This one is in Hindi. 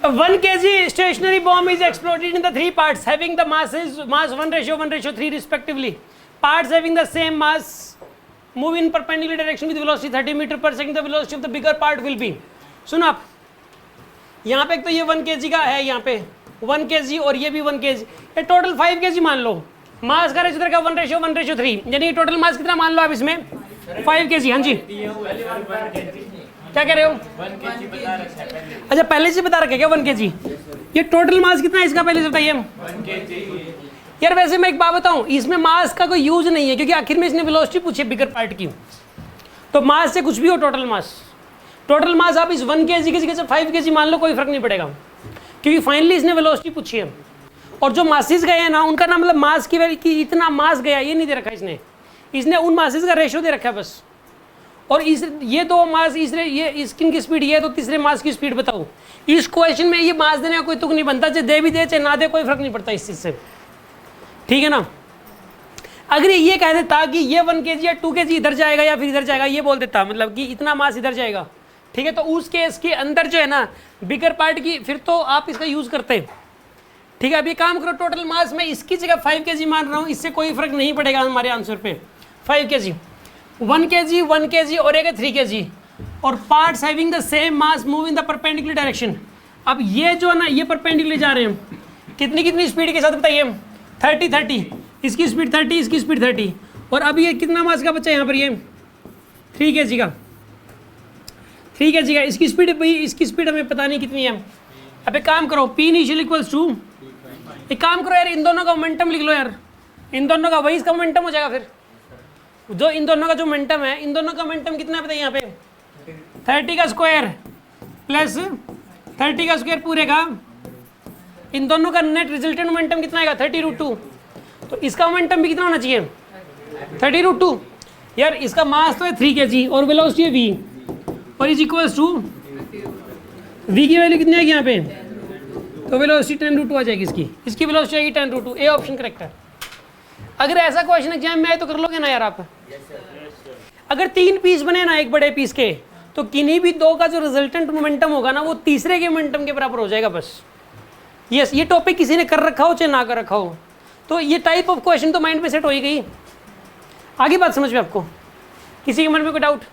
1 kg stationary bomb is exploded in the 3 parts having the mass 1:3 respectively. Parts having the same mass move in perpendicular direction with velocity 30 meter per second. The velocity of the bigger part will be. सुनो आप, यहाँ पे एक तो ये 1 kg का है, यहाँ पे 1 kg और ये भी 1 kg, ये टोटल 5 kg मान लो. मास का रेशो का 1:3, यानी टोटल मास कितना मान लो आप इसमें 5 kg. हाँ जी क्या कह रहे हो? 1 kg बता रखा है. अच्छा पहले से बता रखे क्या 1 kg? ये टोटल मास कितना है इसका पहले से बताइए. 1 kg. यार वैसे मैं एक बात बताऊं, इसमें मास का कोई यूज नहीं है क्योंकि आखिर में इसने वेलोसिटी पूछी है बिगर पार्ट की. तो मास से कुछ भी हो, टोटल मास आप इस 1 kg की जगह 5 kg मान लो, कोई फर्क नहीं पड़ेगा क्योंकि फाइनली इसने वेलोसिटी पूछी है. और जो मासेस गए हैं ना उनका ना मतलब मास की वैल्यू की इतना मास गया ये नहीं दे रखा इसने उन मासेस का रेशियो दे रखा है बस. और इस ये दो मास ये इसकी की स्पीड ये तो तीसरे मास की स्पीड बताओ. इस क्वेश्चन में ये मास देने का कोई तुक नहीं बनता, चाहे दे भी दे चाहे ना दे, कोई फर्क नहीं पड़ता इस चीज से. ठीक है ना. अगर ये कह देता कि ये 1 kg या 2 kg इधर जाएगा या फिर इधर जाएगा, ये बोल देता मतलब कि इतना मास इधर जाएगा, ठीक है, तो उस केस के अंदर जो है ना बिगर पार्ट की फिर तो आप इसका यूज करते हैं. ठीक है. अब ये काम करो, टोटल मास में इसकी जगह 5 kg मान रहा हूँ, इससे कोई फर्क नहीं पड़ेगा हमारे आंसर पे. 5 kg, 1 kg और एक 3 kg और parts having the same mass move in the perpendicular direction. अब ये जो है ना ये परपेंडिकुलर जा रहे हैं, कितनी स्पीड के साथ बताइए? 30, इसकी स्पीड 30, इसकी स्पीड 30. और अब ये कितना मास का बच्चा है यहाँ पर? ये 3 kg का, 3 kg का. इसकी स्पीड भाई, इसकी स्पीड हमें पता नहीं कितनी है. अब एक काम करो, P इनिशियल इक्वल्स टू, एक काम करो यार इन दोनों का मोमेंटम लिख लो यार, इन दोनों का वही इसका मोमेंटम हो जाएगा. फिर जो इन दोनों का जो मोमेंटम है, इन दोनों का मोमेंटम कितना है बताइए यहाँ पे? 30 का स्क्वायर प्लस 30 का स्क्वायर पूरे का. इन दोनों का नेट रिजल्टेंट मोमेंटम कितना आएगा? 30√2. तो इसका मोमेंटम भी कितना होना चाहिए? 30√2. यार इसका मास तो है 3 kg और वेलोसिटी है v और इज इक्वल्स टू v की वैल्यू कितनी आएगी यहाँ पे? तो वेलोसिटी 10√2 आ जाएगी. इसकी वेलोसिटी आएगी 10√2. ए ऑप्शन करेक्ट है. अगर ऐसा क्वेश्चन एग्जाम में आए तो कर लोगे ना यार आप? अगर 3 पीस बने ना एक बड़े पीस के, तो किन्हीं भी 2 का जो रिजल्टेंट मोमेंटम होगा ना वो तीसरे के मोमेंटम के बराबर हो जाएगा बस. यस, ये टॉपिक किसी ने कर रखा हो चाहे ना कर रखा हो, तो ये टाइप ऑफ क्वेश्चन तो माइंड में सेट हो ही गई. आगे बात समझ में आपको? किसी के मन में कोई डाउट?